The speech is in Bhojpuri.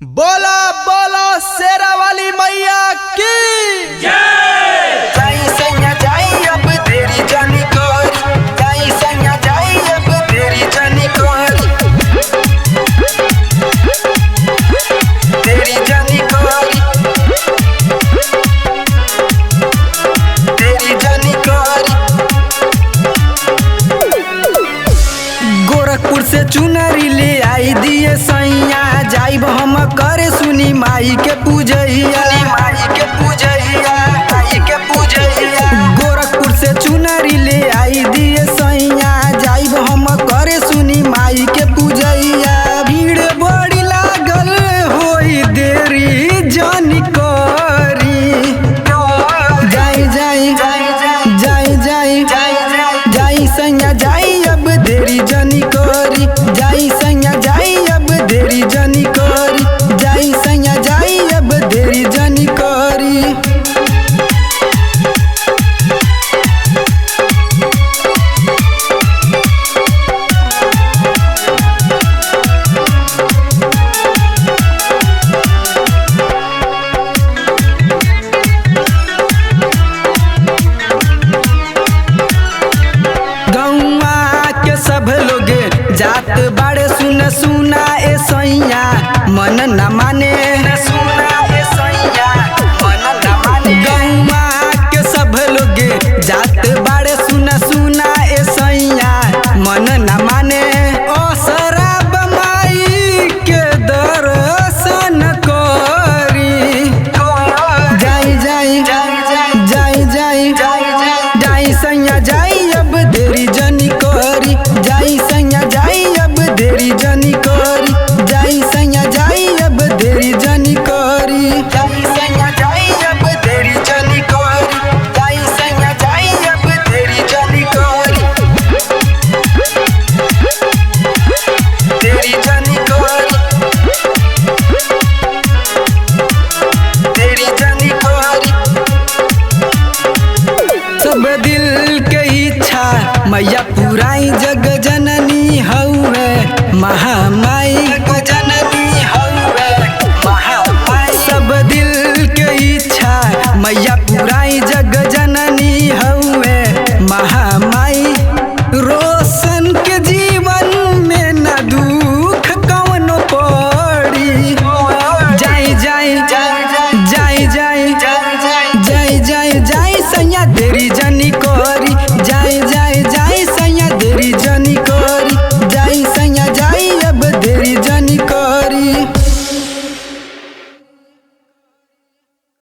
बोला बोला शेरा वाली मैया की जय। जाई सैया जाई अब तेरी जानी कोरी, जाई सैया जाई अब तेरी जानी कोरी, तेरी जानी कोरी, तेरी जानी कोरी। गोरखपुर से चुनरी ले आई दिए सैया, जाइब हम करे सुनी माई के पूजैया, माई के पूजैया, माई के पूजैया। गोरखपुर से चुनरी ले आई दिए सैया, जाइब हम करे सुनी माई के पूजैया। भीड़ बड़ी लागल होई देरी जानी करी, जाई जाई जाई जाई जाई सैया जाई अब देरी जानी करी, जाई सैया जाई अब देरी जानी करी, जाई सैया जाई अब देरी जानी करी। गौआ के सब लोग जात बाड़े सुन सुना ए सैया, मन न माने